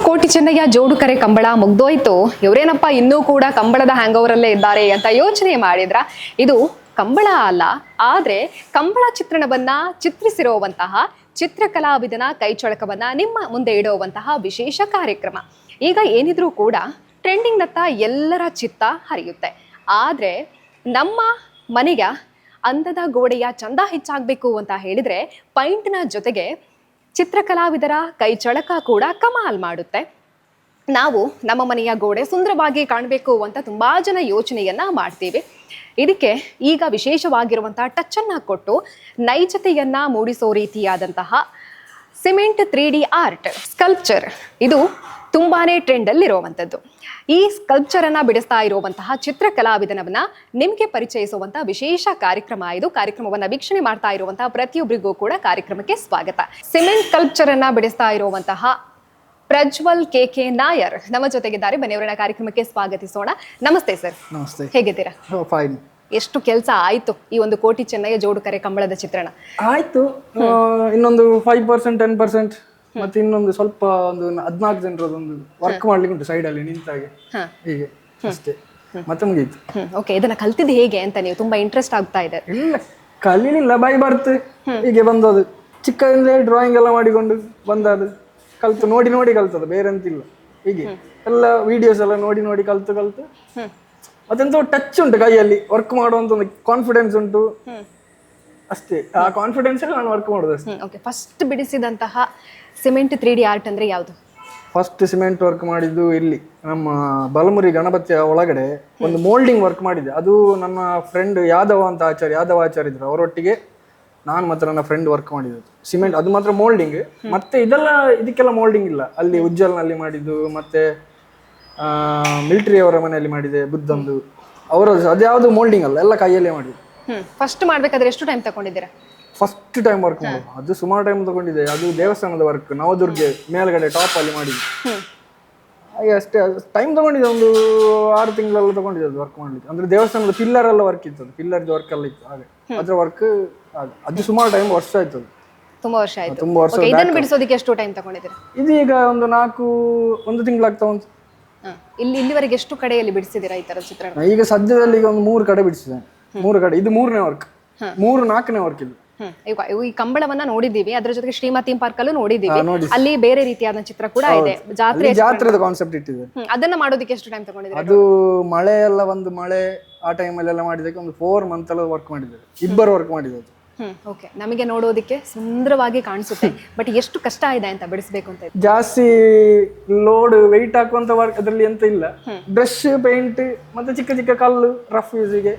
ಕೋಟಿ ಚೆನ್ನಯ್ಯ ಜೋಡು ಕರೆ ಕಂಬಳ ಮುಗ್ದೋಯ್ತು, ಇವರೇನಪ್ಪ ಇನ್ನೂ ಕೂಡ ಕಂಬಳದ ಹ್ಯಾಂಗ್ ಓವರಲ್ಲೇ ಇದ್ದಾರೆ ಅಂತ ಯೋಚನೆ ಮಾಡಿದ್ರ? ಇದು ಕಂಬಳ ಅಲ್ಲ, ಆದ್ರೆ ಕಂಬಳ ಚಿತ್ರಣವನ್ನ ಚಿತ್ರಿಸಿರುವಂತಹ ಚಿತ್ರಕಲಾವಿದನ ಕೈಚಳಕವನ್ನ ನಿಮ್ಮ ಮುಂದೆ ಇಡುವಂತಹ ವಿಶೇಷ ಕಾರ್ಯಕ್ರಮ. ಈಗ ಏನಿದ್ರೂ ಕೂಡ ಟ್ರೆಂಡಿಂಗ್ ನತ್ತ ಎಲ್ಲರ ಚಿತ್ತ ಹರಿಯುತ್ತೆ. ಆದ್ರೆ ನಮ್ಮ ಮನೆಗೆ ಅಂದದ ಗೋಡೆಯ ಚಂದ ಹೆಚ್ಚಾಗಬೇಕು ಅಂತ ಹೇಳಿದ್ರೆ ಪೈಂಟ್ನ ಜೊತೆಗೆ ಚಿತ್ರಕಲಾವಿದರ ಕೈಚಳಕ ಕೂಡ ಕಮಾಲ್ ಮಾಡುತ್ತೆ. ನಾವು ನಮ್ಮ ಮನೆಯ ಗೋಡೆ ಸುಂದರವಾಗಿ ಕಾಣಬೇಕು ಅಂತ ತುಂಬಾ ಜನ ಯೋಚನೆಯನ್ನ ಮಾಡ್ತೀವಿ. ಇದಕ್ಕೆ ಈಗ ವಿಶೇಷವಾಗಿರುವಂತಹ ಟಚ್ ಅನ್ನ ಕೊಟ್ಟು ನೈಜತೆಯನ್ನ ಮೂಡಿಸೋ ರೀತಿಯಾದಂತಹ ಸಿಮೆಂಟ್ 3D ಆರ್ಟ್ ಸ್ಕಲ್ಪ್ಚರ್ ಇದು ತುಂಬಾನೇ ಟ್ರೆಂಡ್ ಅಲ್ಲಿ ಇರುವಂತದ್ದು. ಈ ಸ್ಕಲ್ಪ್ಚರ್ ಅನ್ನ ಬಿಡಿಸ್ತಾ ಇರುವಂತಹ ಚಿತ್ರಕಲಾವಿದನವನ್ನ ನಿಮಗೆ ಪರಿಚಯಿಸುವಂತಹ ವಿಶೇಷ ಕಾರ್ಯಕ್ರಮ ಇದು. ಕಾರ್ಯಕ್ರಮವನ್ನ ವೀಕ್ಷಣೆ ಮಾಡ್ತಾ ಇರುವಂತಹ ಪ್ರತಿಯೊಬ್ಬರಿಗೂ ಕೂಡ ಕಾರ್ಯಕ್ರಮಕ್ಕೆ ಸ್ವಾಗತ. ಸಿಮೆಂಟ್ ಸ್ಕಲ್ಪ್ಚರ್ ಅನ್ನ ಬಿಡಿಸ್ತಾ ಇರುವಂತಹ ಪ್ರಜ್ವಲ್ ಕೆ ನಾಯರ್ ನಮ್ಮ ಜೊತೆಗಿದ್ದಾರೆ. ಬನ್ನಿಯವರನ್ನ ಕಾರ್ಯಕ್ರಮಕ್ಕೆ ಸ್ವಾಗತಿಸೋಣ. ನಮಸ್ತೆ ಸರ್. ನಮಸ್ತೆ. ಹೇಗಿದ್ದೀರಾ? ಫೈನ್. ಎಷ್ಟು ಕೆಲಸ ಆಯ್ತು ಈ ಒಂದು ಕೋಟಿ ಚೆನ್ನಯ್ಯ ಜೋಡು ಕರೆ ಕಂಬಳದ ಚಿತ್ರಣ ಆಯ್ತು. ಇನ್ನೊಂದು 5% 10% ಮತ್ತೆ ಇನ್ನೊಂದು ಸ್ವಲ್ಪ ಒಂದು 14 ಜನರದೊಂದು ವರ್ಕ್ ಮಾಡ್ಲಿಕ್ಕೆ ಉಂಟು ಸೈಡ್ ಅಲ್ಲಿ ನಿಂತಾಗೆ, ಹೀಗೆ ಅಷ್ಟೇ, ಮತ್ತೆ ಮುಗೀತು. ಓಕೆ, ಇದನ್ನ ಕಲ್ತಿದ್ದು ಹೇಗೆ ಅಂತ ನೀವು ತುಂಬಾ ಇಂಟ್ರೆಸ್ಟ್ ಆಗ್ತಾ ಇದೆ? ಇಲ್ಲ, ಕಲೀಲಿಲ್ಲ, ಬೈ ಬರ್ತು ಹೀಗೆ ಬಂದದು. ಚಿಕ್ಕದಿಂದಲೇ ಡ್ರಾಯಿಂಗ್ ಎಲ್ಲ ಮಾಡಿಕೊಂಡು ಬಂದದು, ಕಲ್ತು ನೋಡಿ ನೋಡಿ ಕಲ್ತದು, ಬೇರೆ ಅಂತಿಲ್ಲ. ಹೀಗೆ ಎಲ್ಲ ವಿಡಿಯೋಸ್ ಎಲ್ಲ ನೋಡಿ ನೋಡಿ ಕಲ್ತು ಮತ್ತೆಂತ ಟಚ್ ಉಂಟು ಕೈಯಲ್ಲಿ, ವರ್ಕ್ ಮಾಡುವಂತ ಒಂದು ಕಾನ್ಫಿಡೆನ್ಸ್ ಉಂಟು ಅಷ್ಟೇ. ಆ ಕಾನ್ಫಿಡೆನ್ಸ್ ಅಲ್ಲಿ ನಾನು ವರ್ಕ್ ಮಾಡೋದು ಅಷ್ಟೇ. ಓಕೆ, ಫಸ್ಟ್ ಬಿಡಿಸಿದಂತಹ ಸಿಮೆಂಟ್ 3D ಆರ್ಟ್ ಅಂದ್ರೆ ಯಾವುದು? ಫಸ್ಟ್ ಸಿಮೆಂಟ್ ವರ್ಕ್ ಮಾಡಿದ್ದು ಇಲ್ಲಿ ನಮ್ಮ ಬಲಮುರಿ ಗಣಪತಿಯ ಒಳಗಡೆ ಒಂದು ಮೋಲ್ಡಿಂಗ್ ವರ್ಕ್ ಮಾಡಿದೆ. ಅದು ನನ್ನ ಫ್ರೆಂಡ್ ಯಾದವ್ ಆಚಾರ್ಯ ಇದ್ರು, ಅವರೊಟ್ಟಿಗೆ ನಾನು ಮತ್ತೆ ನನ್ನ ಫ್ರೆಂಡ್ ವರ್ಕ್ ಮಾಡಿದ್ದು ಸಿಮೆಂಟ್. ಅದು ಮಾತ್ರ ಮೋಲ್ಡಿಂಗ್, ಮತ್ತೆ ಇದಕ್ಕೆಲ್ಲ ಮೋಲ್ಡಿಂಗ್ ಇಲ್ಲ. ಅಲ್ಲಿ ಉಜ್ಜಲ್ನಲ್ಲಿ ಮಾಡಿದ್ದು, ಮತ್ತೆ ಮಿಲಿಟರಿ ಅವರ ಮನೆಯಲ್ಲಿ ಮಾಡಿದೆ ಬುದ್ಧಂದು, ಅವರ ಅದ್ಯಾವುದು ಮೋಲ್ಡಿಂಗ್ ಅಲ್ಲ, ಎಲ್ಲ ಕೈಯಲ್ಲೇ ಮಾಡಿದ್ದು. ಫಸ್ಟ್ ಮಾಡ್ಬೇಕಾದ್ರೆ ಎಷ್ಟು ಟೈಮ್ ತಗೊಂಡಿದ್ದೀರಾ? ಫಸ್ಟ್ ಟೈಮ್ ವರ್ಕ್ ಮಾಡೋದು ಅದು ಸುಮಾರು ಟೈಮ್ ತಗೊಂಡಿದೆ. ಅದು ದೇವಸ್ಥಾನದ ವರ್ಕ್, ನವದುರ್ಗೆ ಮೇಲ್ಗಡೆ ಟಾಪ್ ಅಲ್ಲಿ ಮಾಡಿದ್ದು. ಹಾಗೆ ಅಷ್ಟೇ ಟೈಮ್ ತಗೊಂಡಿದೆ, ಒಂದು 6 ತಿಂಗಳೆಲ್ಲ ತಗೊಂಡಿದೆ ಅದು ವರ್ಕ್ ಮಾಡ್ಲಿಕ್ಕೆ. ಅಂದ್ರೆ ದೇವಸ್ಥಾನದ ಪಿಲ್ಲರ್ ಎಲ್ಲ ವರ್ಕ್ ಇತ್ತು, ಪಿಲ್ಲರ್ ವರ್ಕ್ ಎಲ್ಲ ಇತ್ತು. ಹಾಗೆ ಅದ್ರ ವರ್ಕ್ ಅದು ಸುಮಾರು ಟೈಮ್, ವರ್ಷ ಆಯ್ತು. ತುಂಬಾ ವರ್ಷ ಆಯ್ತು. ತುಂಬಾ ವರ್ಷ. ಇದನ್ನು ಬಿಡಿಸೋದಕ್ಕೆ ಎಷ್ಟು ಟೈಮ್ ತಗೊಂಡಿದ್ದೀರಾ? ಇದು ಈಗ ಒಂದು 1 ತಿಂಗಳಾಗ್ತಾ ಉಂಟು. ಇಲ್ಲಿವರೆಗೆ ಎಷ್ಟು ಕಡೆಯಲ್ಲಿ ಬಿಡಿಸಿದ್ದೀರಾ ಈ ತರ ಚಿತ್ರಣ? ಈಗ ಸದ್ಯದಲ್ಲಿ ಈಗ ಒಂದು 3 ಕಡೆ ಬಿಡಿಸಿದೆ. 3 ಕಡೆ, ಇದು 3ನೇ ವರ್ಕ್, 4ನೇ ವರ್ಕ್ ಇದು. ಈ ಕಂಬಳವನ್ನ ನೋಡಿದೀವಿ, ಅದ್ರ ಜೊತೆಗೆ ಶ್ರೀಮತಿ ಪಾರ್ಕ್ ಅಲ್ಲೂ ನೋಡಿದೀವಿ. ಅಲ್ಲಿ ಬೇರೆ ರೀತಿಯಾದ ಚಿತ್ರ ಕೂಡ ಇದೆ, ಜಾತ್ರೆದ ಕಾನ್ಸೆಪ್ಟ್ ಇಟ್ಟಿದೆ. ಅದನ್ನ ಮಾಡೋದಕ್ಕೆ ಎಷ್ಟು ಟೈಮ್ ತಗೊಂಡಿದ್ದೀರಾ? ಅದು ಮಳೆ ಎಲ್ಲ ಒಂದು ಮಳೆ ಆ ಟೈಮಲ್ಲೆಲ್ಲ ಮಾಡಿದಕ್ಕೆ ಒಂದು 4 ಮಂತ್ ಎಲ್ಲ ವರ್ಕ್ ಮಾಡಿದ್ದಾರೆ, ಇಬ್ಬರು ವರ್ಕ್ ಮಾಡಿದ್ರು. ಓಕೆ, ನಮಗೆ ನೋಡೋದಕ್ಕೆ ಸುಂದರವಾಗಿ ಕಾಣಿಸುತ್ತೆ, ಬಟ್ ಎಷ್ಟು ಕಷ್ಟ ಇದೆ ಅಂತ ಬಿಡಿಸ್ಬೇಕು ಅಂತ? ಜಾಸ್ತಿ ಲೋಡ್ ವೆಯ್ಟ್ ಹಾಕುವಂತ ವರ್ಕ್ ಅದ್ರಲ್ಲಿ ಎಂತ ಇಲ್ಲ. ಬ್ರಷ್, ಪೇಂಟ್ ಮತ್ತೆ ಚಿಕ್ಕ ಚಿಕ್ಕ ಕಲ್ಲು, ರಫ್ ಯೂಸಿಗೆ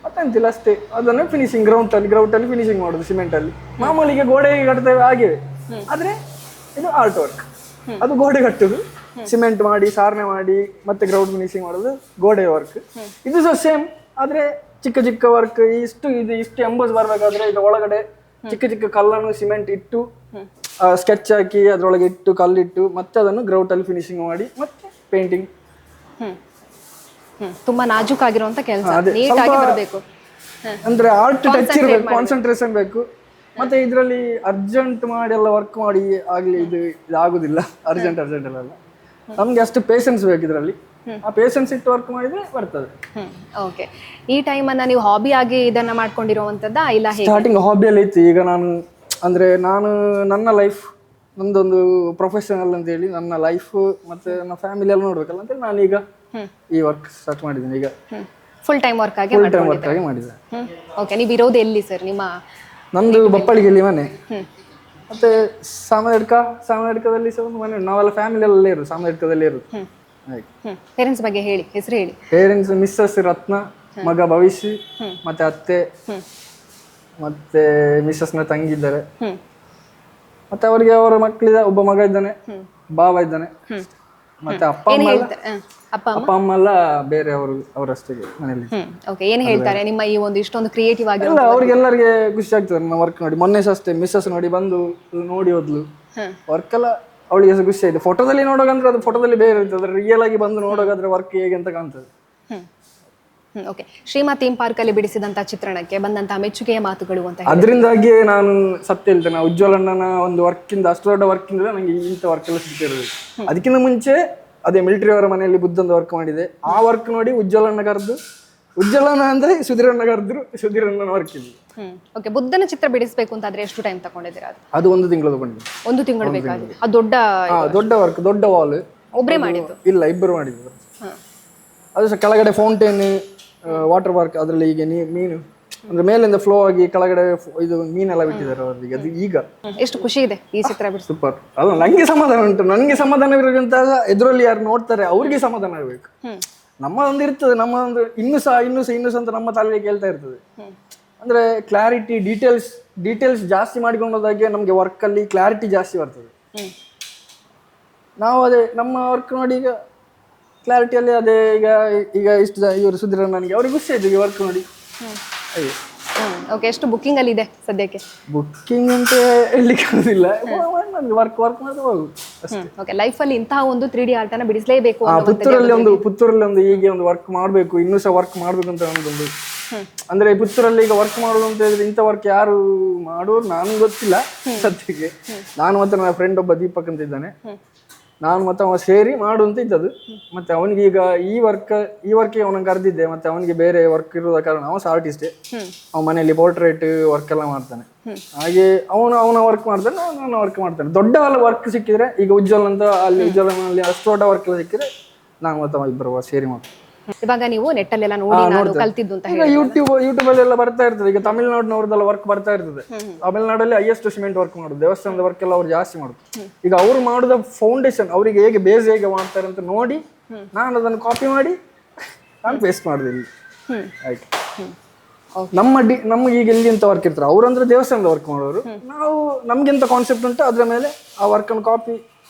ಮತ್ತೆಂತಿಲ್ಲ ಅಷ್ಟೇ. ಅದನ್ನು ಫಿನಿಶಿಂಗ್ ಗ್ರೌಂಡ್ ಅಲ್ಲಿ ಫಿನಿಶಿಂಗ್ ಮಾಡೋದು ಸಿಮೆಂಟ್ ಅಲ್ಲಿ. ಮಾಮೂಲಿಗೆ ಗೋಡೆಗೆ ಕಟ್ತೇವೆ ಹಾಗೆವೆ, ಆದ್ರೆ ಇದು ಆರ್ಟ್ ವರ್ಕ್. ಅದು ಗೋಡೆ ಕಟ್ಟುದು, ಸಿಮೆಂಟ್ ಮಾಡಿ ಸಾರಣೆ ಮಾಡಿ ಮತ್ತೆ ಗ್ರೌಂಡ್ ಫಿನಿಶಿಂಗ್ ಮಾಡೋದು ಗೋಡೆ ವರ್ಕ್. ಇದು ಸಹ ಸೇಮ್, ಆದ್ರೆ ಚಿಕ್ಕ ಚಿಕ್ಕ ವರ್ಕ್. ಇಷ್ಟು ಎಂಬಸ್ ಬರ್ಬೇಕಾದ್ರೆ ಇದು ಒಳಗಡೆ ಚಿಕ್ಕ ಚಿಕ್ಕ ಕಲ್ಲನ್ನು ಸಿಮೆಂಟ್ ಇಟ್ಟು ಸ್ಕೆಚ್ ಹಾಕಿ ಅದ್ರೊಳಗೆ ಇಟ್ಟು ಕಲ್ಲಿಟ್ಟು ಮತ್ತೆ ಅದನ್ನು ಗ್ರೌಂಡ್ ಅಲ್ಲಿ ಫಿನಿಶಿಂಗ್ ಮಾಡಿ ಮತ್ತೆ ಪೇಂಟಿಂಗ್. ತುಂಬಾ ನಾಜೂಕಾಗಿರುವಂತ ಕೆಲಸ, ನೀಟಾಗಿ ಬರಬೇಕು. ಅಂದ್ರೆ ಆರ್ಟ್ ಟಚ್ ಇರಬೇಕು, ಕಾನ್ಸಂಟ್ರೇಷನ್ ಬೇಕು. ಮತ್ತೆ ಇದರಲ್ಲಿ ಅರ್ಜೆಂಟ್ ಮಾಡಿ ಎಲ್ಲ ವರ್ಕ್ ಮಾಡಿ ಆಗ್ಲಿ ಇದು ಆಗುದಿಲ್ಲ. ಅರ್ಜೆಂಟ್ ಎಲ್ಲ ನಮ್ಗೆ ಅಷ್ಟು ಪೇಷನ್ಸ್ ಬೇಕು ಇದರಲ್ಲಿ. ಆ ಪೇಷನ್ಸ್ ಇಟ್ಟು ವರ್ಕ್ ಮಾಡಿದ್ರೆ ಬರ್ತದೆ. ಓಕೆ, ಈ ಟೈಮ್ ಅನ್ನ ನೀವು ಹಾಬಿ ಆಗಿ ಇದನ್ನ ಮಾಡ್ಕೊಂಡಿರುವಂತದ್ದ ಇಲ್ಲ? ಸ್ಟಾರ್ಟಿಂಗ್ ಹಾಬಿಯಲ್ಲಿ ಇತ್ತು. ಈಗ ನಾನು ನನ್ನ ಲೈಫ್ ನಂದೊಂದು ಪ್ರೊಫೆಷನಲ್ ಅಂತ ಹೇಳಿ ನನ್ನ ಲೈಫ್ ಮತ್ತೆ ನನ್ನ ಫ್ಯಾಮಿಲಿ ಎಲ್ಲ ನೋಡ್ಬೇಕಲ್ಲ ಅಂತ ನಾನು ಈಗ ಈ ವರ್ಕ್ ಸ್ಟಾರ್ಟ್ ಮಾಡಿದ್ದೀನಿ. ಈಗ ಫುಲ್ ಟೈಮ್ ವರ್ಕ್ ಆಗಿ ಮಾಡಿದೆ. ಓಕೆ, ನೀವು ಇರೋದು ಎಲ್ಲಿ ಸರ್? ನಂದು ಬಪ್ಪಳಿಗೆಲ್ಲಿ ಮನೆ, ಮತ್ತೆ ಸಾಮನಡ್ಕದಲ್ಲಿ ಸಹ ಒಂದು ಮನೆ. ನಾವೆಲ್ಲ ಫ್ಯಾಮಿಲಿ ಎಲ್ಲ ಇರೋದು ಸಾಮನಡ್ಕದಲ್ಲಿ ಇರೋದು. ಪೇರೆಂಟ್ಸ್ ಬಗ್ಗೆ ಹೇಳಿ, ಹೆಸರು ಹೇಳಿ. ಪೇರೆಂಟ್ಸ್ ಮಿಸ್ಸಸ್ ರತ್ನ, ಮಗ ಭವಿಷ್ಯ, ಮತ್ತೆ ಅತ್ತೆ, ಮತ್ತೆ ಮಿಸ್ಸಸ್ನ ತಂಗಿ ಇದ್ದಾರೆ, ಮತ್ತೆ ಅವರಿಗೆ ಅವರ ಮಕ್ಕಳಿದ ಒಬ್ಬ ಮಗ ಇದ್ದಾನೆ, ಬಾವ ಇದ್ದಾನೆ, ಮತ್ತೆ ಅಪ್ಪ ಅಮ್ಮ ಎಲ್ಲ ಬೇರೆ ಅವರಷ್ಟೇ ಮನೆಯಲ್ಲಿ. ಓಕೆ, ಏನ್ ಹೇಳ್ತಾರೆ ನಿಮ್ಮ ಈ ಒಂದು ಇಷ್ಟೊಂದು ಕ್ರಿಯೇಟಿವ್ ಆಗಿ? ಅವ್ರಿಗೆಲ್ಲರಿಗೆ ಖುಷಿ ಆಗ್ತದೆ ನಮ್ಮ ವರ್ಕ್ ನೋಡಿ. ಮೊನ್ನೆ ಸಹ ಅಷ್ಟೇ ಮಿಸ್ಸಸ್ ನೋಡಿ ಬಂದು ನೋಡಿ ಹೋದ್ಲು. ವರ್ಕ್ ಎಲ್ಲ ಅವಳಿಗೆ ಸಹ ಖುಷಿ ಆಯ್ತು. ಫೋಟೋದಲ್ಲಿ ನೋಡೋಕಂದ್ರೆ ಅದು ಫೋಟೋದಲ್ಲಿ ಬೇರೆ ಇರ್ತದೆ, ರಿಯಲ್ ಆಗಿ ಬಂದು ನೋಡೋಕಾದ್ರೆ ವರ್ಕ್ ಹೇಗೆ ಅಂತ ಕಾಣ್ತದೆ. ಓಕೆ. ಶ್ರೀಮಾ ಥೀಮ್ ಪಾರ್ಕ್ ಅಲ್ಲಿ ಬಿಡಿಸಿದಂತ ಚಿತ್ರಣಕ್ಕೆ ಬಂದಂತಹ ಮೆಚ್ಚುಗೆಯ ಮಾತುಗಳು ಅಂತ ಹೇಳಿ. ಅದರಿಂದಾಗಿಯೇ ನಾನು ಸತ್ಯ ಹೇಳ್ತೇನೆ, ಉಜ್ವಲಣ್ಣನ ಒಂದು ವರ್ಕಿಂದ ಅಷ್ಟು ದೊಡ್ಡ ವರ್ಕಿಂದ ನಂಗೆ ಇಂಥ ವರ್ಕ್ ಎಲ್ಲ ಸಿಗ್ತಿರೋದು. ಅದಕ್ಕಿಂತ ಮುಂಚೆ ಅದೇ ಮಿಲಿಟರಿ ಅವರ ಮನೆಯಲ್ಲಿ ಬುದ್ಧಂದು ವರ್ಕ್ ಮಾಡಿದೆ. ಆ ವರ್ಕ್ ನೋಡಿ ಉಜ್ವಲಣ್ಣ ಕರೆದು, ಉಜ್ವಲಣ್ಣ ಅಂದ್ರೆ ಸುಧೀರಣ್ಣ ಕರೆದ್ರು, ಸುಧೀರಣ್ಣನ ವರ್ಕ್ ಇಲ್ಲಿ. ಓಕೆ. ಬುದ್ಧನ ಚಿತ್ರ ಬಿಡಿಸಬೇಕು ಅಂತಾದ್ರೆ ಎಷ್ಟು ಟೈಮ್ ತಗೊಂಡಿದ್ದೀರಾ? ಅದು 1 ತಿಂಗಳು ತಗೊಂಡಿದ್ದೆ. 1 ತಿಂಗಳು ಬೇಕಾಗಿದೆ. ಅದು ದೊಡ್ಡ ವರ್ಕ್, ದೊಡ್ಡ ವಾಲ್. ಒಬ್ಬರೇ ಮಾಡಿದ್ದು? ಇಲ್ಲ, ಇಬ್ಬರು ಮಾಡಿದ್ರು. ಅದು ಸಹ ಕೆಳಗಡೆ ಫೌಂಟೇನ್, ವಾಟರ್ ಪಾರ್ಕ್, ಅದರಲ್ಲಿ ಈಗ ಮೀನು ಅಂದ್ರೆ ಮೇಲಿಂದ ಫ್ಲೋ ಆಗಿ ಕೆಳಗಡೆ ಇದು ಮೀನೆಲ್ಲ ಬಿಟ್ಟಿದ್ದಾರೆ ಅವರಿಗೆ. ಅದು ಈಗ ಎಷ್ಟು ಖುಷಿ ಇದೆ ಈ ಚಿತ್ರ ಬಿಡಿಸಿ. ಸೂಪರ್. ಅಲ್ಲ, ನಂಗೆ ಸಮಾಧಾನ ಉಂಟು. ನನಗೆ ಸಮಾಧಾನ ಇರೋದಂತ ಎದುರಲ್ಲಿ ಯಾರು ನೋಡ್ತಾರೆ ಅವ್ರಿಗೆ ಸಮಾಧಾನ ಇರಬೇಕು. ನಮ್ಮದೊಂದು ಇರ್ತದೆ, ನಮ್ಮದೊಂದು ಇನ್ನೂ ಸಹ ಅಂತ ನಮ್ಮ ತಲೆಗೆ ಕೇಳ್ತಾ ಇರ್ತದೆ. ಅಂದ್ರೆ ಕ್ಲಾರಿಟಿ, ಡೀಟೇಲ್ಸ್ ಜಾಸ್ತಿ ಮಾಡಿಕೊಂಡೋದಾಗೆ ನಮಗೆ ವರ್ಕಲ್ಲಿ ಕ್ಲಾರಿಟಿ ಜಾಸ್ತಿ ಬರ್ತದೆ. ನಾವು ಅದೇ ನಮ್ಮ ವರ್ಕ್ ನೋಡಿ ಈಗ ಕ್ಲಾರಿಟಿಯಲ್ಲಿ ಅದೇ ಈಗ ಇಷ್ಟು ಇವರು ಸುಧೀರಣ್ಣ ನನಗೆ ಅವ್ರಿಗೆ ಖುಷಿ ಆಯ್ತು ಈ ವರ್ಕ್ ನೋಡಿ. ಓಕೆ. ಎಷ್ಟು ಬುಕ್ಕಿಂಗ್ ಅಲ್ಲಿ ಇದೆ ಸದ್ಯಕ್ಕೆ? ಬುಕ್ಕಿಂಗ್ ಅಂತ ಹೇಳಲಿಕ್ಕೆ ಆಗೋದಿಲ್ಲ, ವರ್ಕ್ ಮಾಡಿದ್ರೆ ಹೋಗುದು ಅಷ್ಟೇ. ಓಕೆ. ಲೈಫ್ ಅಲ್ಲಿ ಇಂತಹ ಒಂದು 3D ಆರ್ಟ್ ಅನ್ನ ಬಿಡಿಸಲೇಬೇಕು. ಪುತ್ತೂರಲ್ಲಿ ಒಂದು ಹೀಗೆ ಒಂದು ವರ್ಕ್ ಮಾಡಬೇಕು, ಇನ್ನೂ ಸಹ ವರ್ಕ್ ಮಾಡ್ಬೇಕು ಅಂತ ನಮ್ದೊಂದು. ಅಂದ್ರೆ ಪುತ್ತೂರಲ್ಲಿ ಈಗ ವರ್ಕ್ ಮಾಡೋದು ಅಂತ ಹೇಳಿದ್ರೆ ಇಂಥ ವರ್ಕ್ ಯಾರು ಮಾಡೋರು ನನಗೆ ಗೊತ್ತಿಲ್ಲ ಸದ್ಯಕ್ಕೆ. ನಾನು ಮತ್ತೆ ನನ್ನ ಫ್ರೆಂಡ್ ಒಬ್ಬ ದೀಪಕ್ ಅಂತ ಇದ್ದಾನೆ, ನಾನು ಮತ್ತೆ ಅವ ಸೇರಿ ಮಾಡು ಅಂತ ಇದ್ದದ್ದು. ಮತ್ತೆ ಅವನಿಗೆ ಈಗ ಈ ವರ್ಕ್ಗೆ ಅವನಿಗೆ ಕರೆದಿದ್ದೆ. ಮತ್ತೆ ಅವನಿಗೆ ಬೇರೆ ವರ್ಕ್ ಇರೋದ ಕಾರಣ ಅವ ಸಹ ಆರ್ಟಿಸ್ಟೇ, ಅವನ ಮನೆಯಲ್ಲಿ ಪೋರ್ಟ್ರೇಟ್ ವರ್ಕ್ ಎಲ್ಲ ಮಾಡ್ತಾನೆ. ಹಾಗೆ ಅವನ ವರ್ಕ್ ಮಾಡ್ತಾನೆ, ನಾನು ವರ್ಕ್ ಮಾಡ್ತಾನೆ. ದೊಡ್ಡ ವರ್ಕ್ ಸಿಕ್ಕಿದ್ರೆ ಈಗ ಉಜ್ವಲ್ ಅಂತ ಅಲ್ಲಿ ಉಜ್ವಲನಲ್ಲಿ ಅಷ್ಟು ದೊಡ್ಡ ವರ್ಕ್ ಎಲ್ಲ ಸಿಕ್ಕಿದ್ರೆ ನಾನು ಮತ್ತೆ ಇಬ್ಬರು ಸೇರಿ ಮಾಡ್ತೀನಿ. ಇವಾಗ ನೀವು ನೆಟ್ ಅಲ್ಲೆಲ್ಲ ನೋಡಿ ನಾನು ಕಲ್ತಿದ್ದು ಅಂತ ಈಗ ಯೂಟ್ಯೂಬ್ ಅಲ್ಲಿ ಎಲ್ಲ ಬರ್ತಾ ಇರ್ತದೆ. ಈಗ ತಮಿಳ್ನಾಡಿನವ್ರದ್ದೆಲ್ಲ ವರ್ಕ್ ಬರ್ತಾ ಇರ್ತದೆ. ತಮಿಳ್ನಾಡಲ್ಲಿ ಹೈಯೆಸ್ಟ್ ಸಿಮೆಂಟ್ ವರ್ಕ್ ಮಾಡೋದು, ದೇವಸ್ಥಾನದ ವರ್ಕ್ ಎಲ್ಲ ಅವ್ರು ಜಾಸ್ತಿ ಮಾಡುದು. ಈಗ ಅವ್ರು ಮಾಡುದ ಫೌಂಡೇಶನ್, ಅವ್ರಿಗೆ ಹೇಗೆ ಬೇಸ್ ಹೇಗೆ ಮಾಡ್ತಾರೆ ಅಂತ ನೋಡಿ ನಾನು ಅದನ್ನು ಕಾಪಿ ಮಾಡಿ ನಾನು ಪೇಸ್ಟ್ ಮಾಡಿದೆ ಇಲ್ಲಿ. ಆಯ್ತು. ನಮ್ಗೆ ಈಗ ಎಲ್ಲಿ ಅಂತ ವರ್ಕ್ ಇರ್ತಾರೆ, ಅವ್ರು ಅಂದ್ರೆ ದೇವಸ್ಥಾನದ ವರ್ಕ್ ಮಾಡೋರು. ನಾವು ನಮ್ಗೆಂತ ಕಾನ್ಸೆಪ್ಟ್ ಉಂಟು ಅದ್ರ ಮೇಲೆ ಆ ವರ್ಕ್ ಅನ್ನು ಕಾಪಿ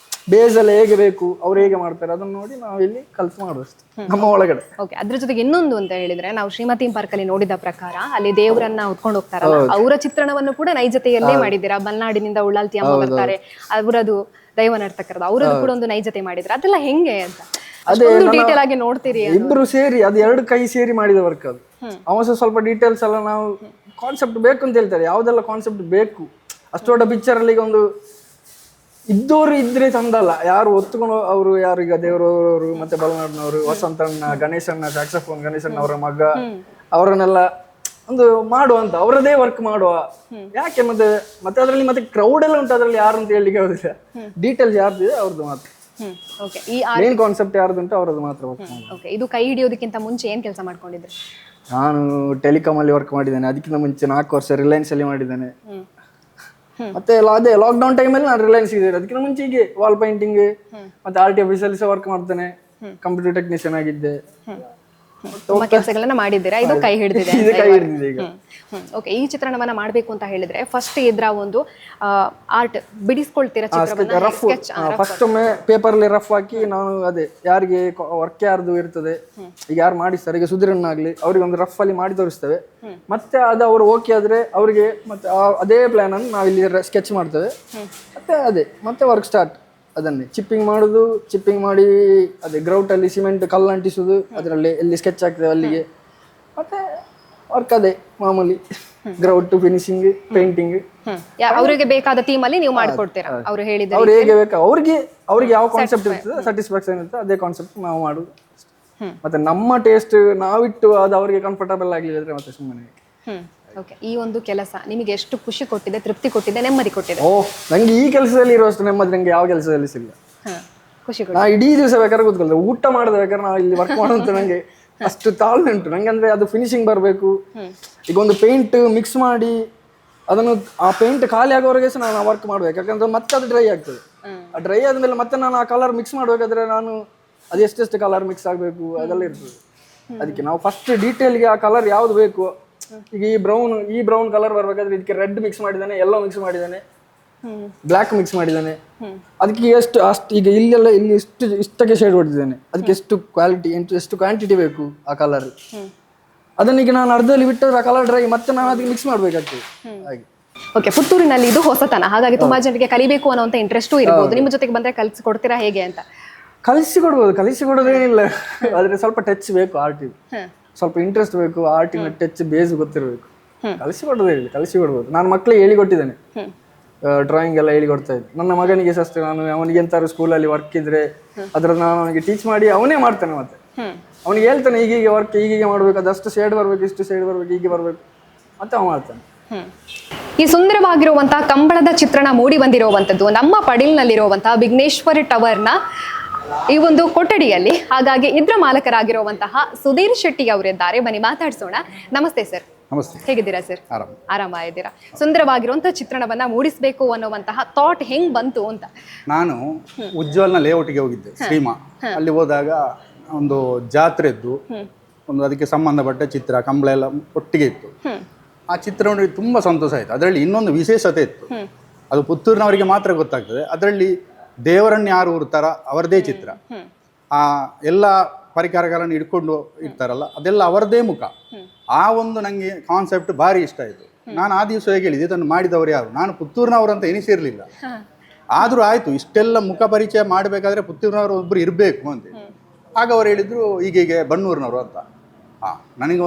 ಬೇಸ್ ಎಲ್ಲ ಹೇಗೆ ಬೇಕು, ಅವ್ರು ಹೇಗೆ ಮಾಡ್ತಾರೆ ಅದನ್ನ ನೋಡಿ ನಾವು ಇಲ್ಲಿ ಕಲ್ತು ಮಾಡೋದು ನಮ್ಮ ಒಳಗಡೆ. ಓಕೆ. ಅದ್ರ ಜೊತೆಗೆ ಇನ್ನೊಂದು ಅಂತ ಹೇಳಿದ್ರೆ, ನಾವು ಶ್ರೀಮಾ ಥೀಮ್ ಪಾರ್ಕ್ ಅಲ್ಲಿ ನೋಡಿದ ಪ್ರಕಾರ ಅಲ್ಲಿ ದೇವರನ್ನ ಹೊತ್ಕೊಂಡು ಹೋಗ್ತಾರಲ್ಲ, ಅವರ ಚಿತ್ರಣವನ್ನು ಕೂಡ ನೈಜತೆಯಲ್ಲೇ ಮಾಡಿದ್ದೀರಾ. ಮಲ್ನಾಡಿನಿಂದ ಉಳ್ಳಾಲ್ತಿ ಅಮ್ಮ ಬರ್ತಾರೆ, ಅವರದು ದೈವ ನರ್ತಕರದು, ಅವರದ್ದು ಕೂಡ ಒಂದು ನೈಜತೆ ಮಾಡಿದ್ರೆ ಅದೆಲ್ಲ ಹೆಂಗೆ ಅಂತ ಡೀಟೇಲ್ ಆಗಿ ನೋಡ್ತೀರಿ? ಇಬ್ರು ಸೇರಿ ಅದು 2 ಕೈ ಸೇರಿ ಮಾಡಿದ ವರ್ಕ್ ಅದು. ಅವ ಸ್ವಲ್ಪ ಡೀಟೇಲ್ಸ್ ಎಲ್ಲ ನಾವು ಕಾನ್ಸೆಪ್ಟ್ ಬೇಕು ಅಂತ ಹೇಳ್ತಾರೆ, ಯಾವ್ದೆಲ್ಲ ಕಾನ್ಸೆಪ್ಟ್ ಬೇಕು. ಅಷ್ಟು ದೊಡ್ಡ ಪಿಕ್ಚರ್ ಅಲ್ಲಿ ಒಂದು ಇದ್ದೋರು ಇದ್ರೆ ಚಂದಲ್ಲ, ಯಾರು ಒತ್ತುಕೊಂಡು ಅವರು ಯಾರು ಈಗ ದೇವರವರು ಮತ್ತೆ ಬಲನಾಡಿನವರು, ವಸಂತಣ್ಣ, ಗಣೇಶಣ್ಣ, ಸ್ಯಾಕ್ಸಫೋನ್ ಗಣೇಶಣ್ಣ ಅವರ ಮಗ, ಅವರನ್ನೆಲ್ಲ ಒಂದು ಮಾಡುವಂತ ಅವರದೇ ವರ್ಕ್ ಮಾಡುವ. ಯಾಕೆ ಮತ್ತೆ ಅದರಲ್ಲಿ ಮತ್ತೆ ಕ್ರೌಡ್ ಎಲ್ಲ ಉಂಟು, ಅದ್ರಲ್ಲಿ ಯಾರು ಅಂತ ಹೇಳಲಿಕ್ಕೆ ಆಗುದಿಲ್ಲ. ಡೀಟೇಲ್ಸ್ ಯಾರ್ದಿದೆ ಅವ್ರದ್ದು ಮಾತ್ರ, ಮೇನ್ ಕಾನ್ಸೆಪ್ಟ್ ಯಾರ್ದು ಉಂಟು ಅವ್ರದ್ದು ಮಾತ್ರ ವರ್ಕ್ ಮಾಡಿ. ಇದು ಕೈ ಹಿಡಿಯೋದಕ್ಕಿಂತ ಮುಂಚೆ ಏನ್ ಕೆಲಸ ಮಾಡ್ಕೊಂಡಿದ್ರೆ? ನಾನು ಟೆಲಿಕಾಮ್ ಅಲ್ಲಿ ವರ್ಕ್ ಮಾಡಿದ್ದೇನೆ. ಅದಕ್ಕಿಂತ ಮುಂಚೆ 4 ವರ್ಷ ರಿಲಯನ್ಸ್ ಅಲ್ಲಿ ಮಾಡಿದ್ದೇನೆ. ಮತ್ತೆ ಅದೇ ಲಾಕ್ಡೌನ್ ಟೈಮಲ್ಲಿ ನಾನು ರಿಲಯನ್ಸ್ ಇದ್ದೇನೆ. ಅದಕ್ಕಿಂತ ಮುಂಚೆ ಹೀಗೆ ವಾಲ್ ಪೇಂಟಿಂಗ್ ಮತ್ತೆ RT ಆಫೀಸಲ್ಲಿ ಸಹ ವರ್ಕ್ ಮಾಡ್ತೇನೆ. ಕಂಪ್ಯೂಟರ್ ಟೆಕ್ನಿಷಿಯನ್ ಆಗಿದ್ದೆ. ಕೆಲಸಗಳನ್ನ ಮಾಡಿದ್ದೀರಾ, ಇದು ಕೈ ಹಿಡಿದಿದೆ ಈಗ. ಓಕೆ. ಈ ಚಿತ್ರಣವನ್ನ ಮಾಡ್ಬೇಕು ಅಂತ ಹೇಳಿದ್ರೆ ಫಸ್ಟ್ ಇದ್ರ ಒಂದು ಆರ್ಟ್ ಬಿಡಿಸ್ಕೊಳ್ತೀರಾ ಚಿತ್ರವನ್ನ? ಫಸ್ಟ್ ಒಮ್ಮೆ ಪೇಪರ್ ಅಲ್ಲಿ ರಫ್ ಹಾಕಿ ನಾನು ಅದೇ ಯಾರಿಗೆ ವರ್ಕ್ ಯಾರ್ದು ಇರ್ತದೆ, ಈಗ ಯಾರು ಮಾಡಿಸ್ತಾರೆ, ಈಗ ಸುಧೀರಣ್ಣ ಆಗ್ಲಿ, ಅವ್ರಿಗೆ ಒಂದು ರಫ್ ಅಲ್ಲಿ ಮಾಡಿ ತೋರಿಸ್ತೇವೆ. ಮತ್ತೆ ಅದು ಅವ್ರು ಓಕೆ ಆದ್ರೆ ಅವ್ರಿಗೆ ಮತ್ತೆ ಅದೇ ಪ್ಲಾನ್ ಅನ್ನು ನಾವು ಇಲ್ಲಿ ಸ್ಕೆಚ್ ಮಾಡ್ತೇವೆ. ಮತ್ತೆ ವರ್ಕ್ ಸ್ಟಾರ್ಟ್. ಅದನ್ನೇ ಚಿಪ್ಪಿಂಗ್ ಮಾಡುದು, ಚಿಪ್ಪಿಂಗ್ ಮಾಡಿ ಅದೇ ಗ್ರೌಟ್ ಅಲ್ಲಿ ಸಿಮೆಂಟ್ ಕಲ್ಲು ಅಂಟಿಸುದು, ಅದರಲ್ಲಿ ಎಲ್ಲಿ ಸ್ಕೆಚ್ ಆಗ್ತದೆ ಅಲ್ಲಿಗೆ. ಮತ್ತೆ ವರ್ಕ್ ಅದೇ ಮಾಮೂಲಿ ಗ್ರೌಟ್, ಫಿನಿಶಿಂಗ್, ಪೇಂಟಿಂಗ್. ಅವರಿಗೆ ಬೇಕಾದ ಥೀಮ್ ಅಲ್ಲಿ ನೀವು ಮಾಡ್ಕೊಡ್ತೀರಾ? ಅವ್ರು ಹೇಳಿದ್ರೆ ಅವ್ರು ಹೇಗೆ ಬೇಕು ಅವ್ರಿಗೆ ಯಾವ ಕಾನ್ಸೆಪ್ಟ್ ಇರ್ತದೆ, ಸ್ಯಾಟಿಸ್ಫ್ಯಾಕ್ಷನ್ ಇರ್ತದೆ, ಅದೇ ಕಾನ್ಸೆಪ್ಟ್ ನಾವು ಮಾಡುದು. ಮತ್ತೆ ನಮ್ಮ ಟೇಸ್ಟ್ ನಾವಿಟ್ಟು ಅದು ಅವರಿಗೆ ಕಂಫರ್ಟಬಲ್ ಆಗಲಿಲ್ಲ ಮತ್ತೆ ಸುಮ್ಮನೆ. ಓಕೆ. ಈ ಒಂದು ಕೆಲಸ ನಿಮಗೆ ಎಷ್ಟು ಖುಷಿ ಕೊಟ್ಟಿದೆ, ತೃಪ್ತಿ ಕೊಟ್ಟಿದೆ, ನೆಮ್ಮದಿ ಕೊಟ್ಟಿದೆ? ನಂಗೆ ಈ ಕೆಲಸದಲ್ಲಿ ಇರುವಷ್ಟು ನೆಮ್ಮದಿ ನಂಗೆ ಯಾವ ಕೆಲಸದಲ್ಲಿ ಸಿಗಲ್ಲ. ಖುಷಿ ನಾ ಇಡೀ ದಿವಸ ಬೇಕಾದ್ರೆ ಕೂತ್ಕೊಳ್ತೇವೆ, ಊಟ ಮಾಡೋದು ಬೇಕಾದ್ರೆ ನಾವು ಇಲ್ಲಿ ವರ್ಕ್ ಮಾಡುವಂತ ನಂಗೆ ಅಷ್ಟು ತಾಳ್ಮೆ ಉಂಟು ನಂಗೆ. ಅಂದ್ರೆ ಅದು ಫಿನಿಶಿಂಗ್ ಬರಬೇಕು. ಈಗ ಒಂದು ಪೇಂಟ್ ಮಿಕ್ಸ್ ಮಾಡಿ ಅದನ್ನು ಆ ಪೇಂಟ್ ಖಾಲಿ ಆಗೋವರೆಗೆ ಸಹ ನಾನು ವರ್ಕ್ ಮಾಡ್ಬೇಕು. ಯಾಕಂದ್ರೆ ಮತ್ತೆ ಅದು ಡ್ರೈ ಆಗ್ತದೆ. ಆ ಡ್ರೈ ಆದ್ಮೇಲೆ ಮತ್ತೆ ನಾನು ಆ ಕಲರ್ ಮಿಕ್ಸ್ ಮಾಡ್ಬೇಕಾದ್ರೆ ನಾನು ಅದು ಎಷ್ಟೆಷ್ಟು ಕಲರ್ ಮಿಕ್ಸ್ ಆಗಬೇಕು ಅದೆಲ್ಲ ಇರ್ತದೆ. ಅದಕ್ಕೆ ನಾವು ಫಸ್ಟ್ ಡೀಟೇಲ್ಗೆ ಆ ಕಲರ್ ಯಾವ್ದು ಬೇಕು. ಈಗ ಈ ಬ್ರೌನ್ ಕಲರ್ ಬರ್ಬೇಕಾದ್ರೆ ಇದಕ್ಕೆ ರೆಡ್ ಮಿಕ್ಸ್ ಮಾಡಿದ್ದಾನೆ, ಯೆಲ್ಲೋ ಮಿಕ್ಸ್ ಮಾಡಿದ್ದಾನೆ, ಬ್ಲಾಕ್ ಮಿಕ್ಸ್ ಮಾಡಿದ್ದಾನೆ. ಅದಕ್ಕೆ ಅಷ್ಟು ಈಗ ಇಲ್ಲೆಲ್ಲ ಇಲ್ಲಿ ಇಷ್ಟಕ್ಕೆ ಶೇಡ್ ಹೊಡೆದಿದ್ದಾನೆ. ಅದಕ್ಕೆ ಎಷ್ಟು ಕ್ವಾಲಿಟಿ ಎಷ್ಟು ಕ್ವಾಂಟಿಟಿ ಬೇಕು ಆ ಕಲರ್. ಅದನ್ನೀಗ ನಾನು ಅರ್ಧದಲ್ಲಿ ಬಿಟ್ಟರೆ ಆ ಕಲರ್ ಡ್ರೈ ಮತ್ತೆ ನಾನು ಅದಕ್ಕೆ ಮಿಕ್ಸ್ ಮಾಡ್ಬೇಕಾಗ್ತದೆ. ಹಾಗೆ. ಓಕೆ. ಪುತ್ತೂರಿನಲ್ಲಿ ಇದು ಹೊಸತನ, ಹಾಗಾಗಿ ತುಂಬಾ ಜನರಿಗೆ ಕಲಿಬೇಕು ಅನ್ನೋಂಥ ಇಂಟ್ರೆಸ್ಟು ಇರಬಹುದು. ನಿಮ್ಮ ಜೊತೆಗೆ ಬಂದ್ರೆ ಕಲಿಸಿಕೊಡ್ತೀರಾ ಹೇಗೆ ಅಂತ? ಕಲಿಸಿಕೊಡ್ಬೋದು, ಕಲಿಸಿಕೊಡೋದೇನಿಲ್ಲ. ಆದ್ರೆ ಸ್ವಲ್ಪ ಟಚ್ ಬೇಕು ಆರ್ಟ್. ಸ್ವಲ್ಪ ಇಂಟ್ರೆಸ್ಟ್ ಬೇಕು, ಆರ್ಟಿನ ಟಚ್ ಬೇಸ್ ಗೊತ್ತಿರಬೇಕು. ಕಲಿಸಿ ಕೊಡ್ಬೋದು. ನಾನು ಮಕ್ಕಳಿಗೆ ಹೇಳಿಕೊಟ್ಟಿದ್ದೇನೆ, ಡ್ರಾಯಿಂಗ್ ಎಲ್ಲ ಹೇಳಿಕೊಡ್ತಾ ಇದ್ದೆ. ನನ್ನ ಮಗನಿಗೆ ಸಹ ಅಷ್ಟೇ, ನಾನು ಅವನಿಗೆ ಎಂತಾದ್ರು ಸ್ಕೂಲಲ್ಲಿ ವರ್ಕ್ ಇದ್ರೆ ಅದ್ರದ್ದು ನಾನು ಅವನಿಗೆ ಟೀಚ್ ಮಾಡಿ ಅವನೇ ಮಾಡ್ತಾನೆ. ಮತ್ತೆ ಅವನಿಗೆ ಹೇಳ್ತಾನೆ ಹೀಗೆ ವರ್ಕ್ ಹೀಗೆ ಮಾಡ್ಬೇಕು, ಅದಷ್ಟು ಶೇಡ್ ಬರ್ಬೇಕು, ಇಷ್ಟು ಶೇಡ್ ಬರ್ಬೇಕು, ಹೀಗೆ ಬರ್ಬೇಕು, ಮತ್ತೆ ಅವ ಮಾಡ್ತಾನೆ. ಈ ಸುಂದರವಾಗಿರುವಂತಹ ಕಂಬಳದ ಚಿತ್ರಣ ಮೂಡಿ ಬಂದಿರುವಂತದ್ದು ನಮ್ಮ ಪಡಿಲ್ನಲ್ಲಿರುವಂತಹ ವಿಘ್ನೇಶ್ವರ ಟವರ್ನ ಈ ಒಂದು ಕೊಠಡಿಯಲ್ಲಿ. ಹಾಗಾಗಿ ಇದ್ರ ಮಾಲಕರಾಗಿರುವಂತಹ ಸುಧೀರ್ ಶೆಟ್ಟಿ ಅವರಿದ್ದಾರೆ, ಬನ್ನಿ ಮಾತಾಡ್ಸೋಣ. ನಮಸ್ತೆ ಸರ್. ನಮಸ್ತೆ. ಹೇಗಿದ್ದೀರಾ ಸರ್? ಆರಾಮಾಗಿದ್ದೀರಾ? ಸುಂದರವಾಗಿರುವಂತಹ ಚಿತ್ರಣವನ್ನ ಮೂಡಿಸಬೇಕು ಅನ್ನುವಂತಹ ಥಾಟ್ ಹೆಂಗ್ ಬಂತು ಅಂತ? ನಾನು ಉಜ್ವಲ್ನ ಲೇಔಟ್ಗೆ ಹೋಗಿದ್ದೆ, ಶ್ರೀಮಾ. ಅಲ್ಲಿ ಹೋದಾಗ ಒಂದು ಜಾತ್ರೆದ್ದು ಒಂದು ಅದಕ್ಕೆ ಸಂಬಂಧಪಟ್ಟ ಚಿತ್ರ ಕಂಬಳ ಎಲ್ಲ ಒಟ್ಟಿಗೆ ಇತ್ತು. ಆ ಚಿತ್ರ ನೋಡಿ ತುಂಬ ಸಂತೋಷ ಆಯಿತು. ಅದರಲ್ಲಿ ಇನ್ನೊಂದು ವಿಶೇಷತೆ ಇತ್ತು, ಅದು ಪುತ್ತೂರಿನವರಿಗೆ ಮಾತ್ರ ಗೊತ್ತಾಗ್ತದೆ. ಅದರಲ್ಲಿ ದೇವರನ್ನು ಯಾರು ಉರ್ತಾರ ಅವರದೇ ಚಿತ್ರ, ಆ ಎಲ್ಲ ಪರಿಕರಗಳನ್ನು ಇಟ್ಕೊಂಡು ಇರ್ತಾರಲ್ಲ ಅದೆಲ್ಲ ಅವರದೇ ಮುಖ. ಆ ಒಂದು ನನಗೆ ಕಾನ್ಸೆಪ್ಟ್ ಭಾರಿ ಇಷ್ಟ ಆಯಿತು. ನಾನು ಆ ದಿವಸ ಹೇಗೆ ಹೇಳಿದೆ, ಇದನ್ನು ಮಾಡಿದವರು ಯಾರು, ನಾನು ಪುತ್ತೂರಿನವರು ಅಂತ ಎನಿಸಿರಲಿಲ್ಲ. ಆದರೂ ಆಯಿತು, ಇಷ್ಟೆಲ್ಲ ಮುಖ ಪರಿಚಯ ಮಾಡಬೇಕಾದ್ರೆ ಪುತ್ತೂರಿನವರು ಒಬ್ಬರು ಇರಬೇಕು ಅಂತೇಳಿ. ಆಗ ಅವರು ಹೇಳಿದರು ಹೀಗೆ ಬನ್ನೂರಿನವರು ಅಂತ. ನನಗೆ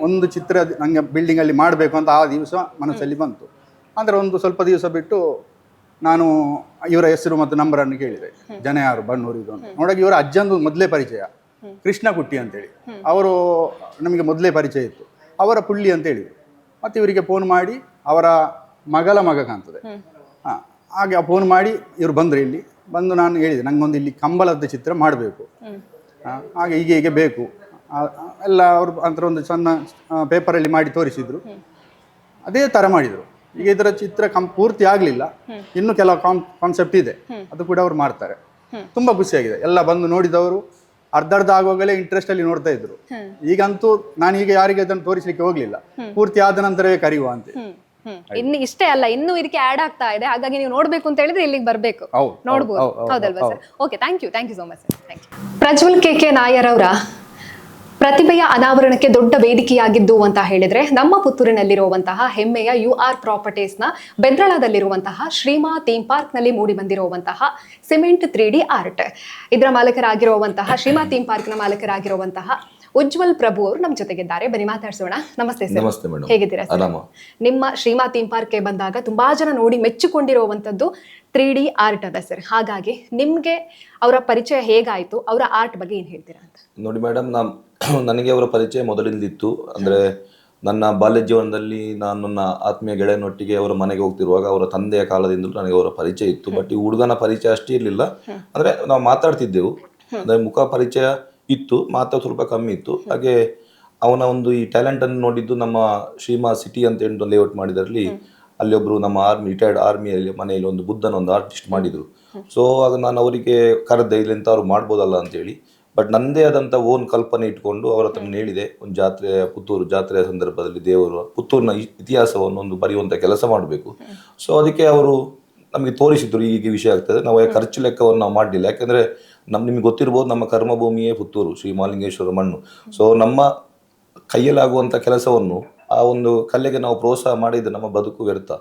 ಒಂದು ಚಿತ್ರ ನನಗೆ ಬಿಲ್ಡಿಂಗಲ್ಲಿ ಮಾಡಬೇಕು ಅಂತ ಆ ದಿವಸ ಮನಸ್ಸಲ್ಲಿ ಬಂತು. ಅಂದರೆ ಒಂದು ಸ್ವಲ್ಪ ದಿವಸ ಬಿಟ್ಟು ನಾನು ಇವರ ಹೆಸರು ಮತ್ತು ನಂಬರನ್ನು ಕೇಳಿದೆ, ಜನ ಯಾರು ಬನ್ನೂರಿದು ಅಂತ. ನೋಡೋಕೆ ಇವರ ಅಜ್ಜಂದು ಮೊದಲೇ ಪರಿಚಯ, ಕೃಷ್ಣ ಕುಟ್ಟಿ ಅಂತೇಳಿ, ಅವರು ನಮಗೆ ಮೊದಲೇ ಪರಿಚಯ ಇತ್ತು. ಅವರ ಪುಳ್ಳಿ ಅಂತ ಹೇಳಿದರು. ಮತ್ತು ಇವರಿಗೆ ಫೋನ್ ಮಾಡಿ, ಅವರ ಮಗ ಕಾಣ್ತದೆ, ಹಾಗೆ ಫೋನ್ ಮಾಡಿ ಇವರು ಬಂದರು. ಇಲ್ಲಿ ಬಂದು ನಾನು ಹೇಳಿದೆ, ನನಗೊಂದು ಇಲ್ಲಿ ಕಂಬಳದ ಚಿತ್ರ ಮಾಡಬೇಕು, ಹಾಗೆ ಹೀಗೆ ಬೇಕು ಎಲ್ಲ. ಅವರು ಅಂತರ ಒಂದು ಸಣ್ಣ ಪೇಪರಲ್ಲಿ ಮಾಡಿ ತೋರಿಸಿದ್ರು, ಅದೇ ಥರ ಮಾಡಿದರು. ಈಗ ಇದರ ಚಿತ್ರ ಪೂರ್ತಿ ಆಗಲಿಲ್ಲ, ಇನ್ನೂ ಕೆಲವು ಕಾನ್ಸೆಪ್ಟ್ ಇದೆ, ಅದು ಕೂಡ ಅವ್ರು ಮಾಡ್ತಾರೆ. ತುಂಬ ಖುಷಿಯಾಗಿದೆ. ಎಲ್ಲ ಬಂದು ನೋಡಿದವರು ಅರ್ಧ ಆಗುವಾಗಲೇ ಇಂಟ್ರೆಸ್ಟ್ ಅಲ್ಲಿ ನೋಡ್ತಾ ಇದ್ರು. ಈಗಂತೂ ನಾನು ಈಗ ಯಾರಿಗೆ ಅದನ್ನು ತೋರಿಸಲಿಕ್ಕೆ ಹೋಗ್ಲಿಲ್ಲ, ಪೂರ್ತಿ ಆದ ನಂತರವೇ ಕರೆಯುವ ಅಂತ. ಇನ್ನು ಇಷ್ಟೇ ಅಲ್ಲ, ಇನ್ನು ಇದಕ್ಕೆ ಆಡ್ ಆಗ್ತಾ ಇದೆ. ಹಾಗಾಗಿ ನೀವು ನೋಡ್ಬೇಕು ಅಂತ ಹೇಳಿದ್ರೆ ಇಲ್ಲಿಗೆ ಬರ್ಬೇಕು, ನೋಡ್ಬೋದು. ಹೌದಲ್ವಾ sir? Okay, thank you so much sir. Thank you. Prajwal K Nair ಅವರ ಪ್ರತಿಭೆಯ ಅನಾವರಣಕ್ಕೆ ದೊಡ್ಡ ವೇದಿಕೆಯಾಗಿದ್ದು ಅಂತ ಹೇಳಿದ್ರೆ ನಮ್ಮ ಪುತ್ತೂರಿನಲ್ಲಿರುವಂತಹ ಹೆಮ್ಮೆಯ UR ಪ್ರಾಪರ್ಟೀಸ್ನ ಬೆದ್ರಳದಲ್ಲಿರುವಂತಹ ಶ್ರೀಮಾ ಥೀಮ್ ಪಾರ್ಕ್ ನಲ್ಲಿ ಮೂಡಿ ಬಂದಿರುವಂತಹ ಸಿಮೆಂಟ್ 3D ಆರ್ಟ್. ಇದರ ಮಾಲಕರಾಗಿರುವಂತಹ ಶ್ರೀಮಾ ಥೀಮ್ ಪಾರ್ಕ್ನ ಮಾಲಕರಾಗಿರುವಂತಹ ಉಜ್ವಲ್ ಪ್ರಭು ಅವರು ನಮ್ಮ ಜೊತೆಗಿದ್ದಾರೆ, ಬನ್ನಿ ಮಾತಾಡ್ಸೋಣ. ನಮಸ್ತೆ ಸರ್. ನಮಸ್ತೆ ಮೇಡಮ್. ಹೇಗಿದ್ದೀರಾ ಸರ್? ನಿಮ್ಮ ಶ್ರೀಮಾ ಥೀಮ್ ಪಾರ್ಕ್ಗೆ ಬಂದಾಗ ತುಂಬಾ ಜನ ನೋಡಿ ಮೆಚ್ಚಿಕೊಂಡಿರುವಂತದ್ದು 3D ಆರ್ಟ್ ಅದ ಸರ್. ಹಾಗಾಗಿ ನಿಮ್ಗೆ ಅವರ ಪರಿಚಯ ಹೇಗಾಯ್ತು, ಅವರ ಆರ್ಟ್ ಬಗ್ಗೆ ಏನ್ ಹೇಳ್ತೀರಾ ಅಂತ? ನೋಡಿ ಮೇಡಮ್, ನನಗೆ ಅವರ ಪರಿಚಯ ಮೊದಲಿಂದಿತ್ತು. ಅಂದರೆ ನನ್ನ ಬಾಲ್ಯ ಜೀವನದಲ್ಲಿ ನಾನು ನನ್ನ ಆತ್ಮೀಯ ಗೆಳೆಯನೊಟ್ಟಿಗೆ ಅವರ ಮನೆಗೆ ಹೋಗ್ತಿರುವಾಗ ಅವರ ತಂದೆಯ ಕಾಲದಿಂದಲೂ ನನಗೆ ಅವರ ಪರಿಚಯ ಇತ್ತು. ಬಟ್ ಈ ಹುಡುಗನ ಪರಿಚಯ ಅಷ್ಟೇ ಇರಲಿಲ್ಲ. ಅಂದರೆ ನಾವು ಮಾತಾಡ್ತಿದ್ದೆವು, ಅಂದರೆ ಮುಖ ಪರಿಚಯ ಇತ್ತು, ಮಾತಾಡೋದು ಸ್ವಲ್ಪ ಕಮ್ಮಿ ಇತ್ತು. ಹಾಗೆ ಅವನ ಒಂದು ಈ ಟ್ಯಾಲೆಂಟನ್ನು ನೋಡಿದ್ದು ನಮ್ಮ ಶ್ರೀಮಾ ಸಿಟಿ ಅಂತ ಹೇಳಿ ಲೇಔಟ್ ಮಾಡಿದರಲ್ಲಿ ಅಲ್ಲಿ ಒಬ್ಬರು ನಮ್ಮ ರಿಟೈರ್ಡ್ ಆರ್ಮಿಯಲ್ಲಿ ಮನೆಯಲ್ಲಿ ಒಂದು ಬುದ್ಧನ ಒಂದು ಆರ್ಟಿಸ್ಟ್ ಮಾಡಿದರು. ಸೊ ಆಗ ನಾನು ಅವರಿಗೆ ಕರೆದೆ, ಇಲ್ಲಿಂತ ಅವ್ರು ಮಾಡ್ಬೋದಲ್ಲ ಅಂತೇಳಿ. ಬಟ್ ನನ್ನದೇ ಆದಂಥ ಓನ್ ಕಲ್ಪನೆ ಇಟ್ಕೊಂಡು ಅವರ ಹತ್ರ ಹೇಳಿದೆ, ಒಂದು ಪುತ್ತೂರು ಜಾತ್ರೆಯ ಸಂದರ್ಭದಲ್ಲಿ ದೇವರು ಪುತ್ತೂರಿನ ಇತಿಹಾಸವನ್ನು ಒಂದು ಬರೆಯುವಂಥ ಕೆಲಸ ಮಾಡಬೇಕು. ಸೊ ಅದಕ್ಕೆ ಅವರು ನಮಗೆ ತೋರಿಸಿದ್ರು, ಹೀಗೆ ವಿಷಯ ಆಗ್ತದೆ. ನಾವು ಖರ್ಚು ಲೆಕ್ಕವನ್ನು ನಾವು ಮಾಡಲಿಲ್ಲ, ಯಾಕೆಂದರೆ ನಿಮಗೆ ಗೊತ್ತಿರ್ಬೋದು, ನಮ್ಮ ಕರ್ಮಭೂಮಿಯೇ ಪುತ್ತೂರು, ಶ್ರೀ ಮಹಾಲಿಂಗೇಶ್ವರ ಮಣ್ಣು. ಸೊ ನಮ್ಮ ಕೈಯಲ್ಲಾಗುವಂಥ ಕೆಲಸವನ್ನು ಆ ಒಂದು ಕಲೆಗೆ ನಾವು ಪ್ರೋತ್ಸಾಹ ಮಾಡಿದರೆ ನಮ್ಮ ಬದುಕು ವ್ಯರ್ಥ.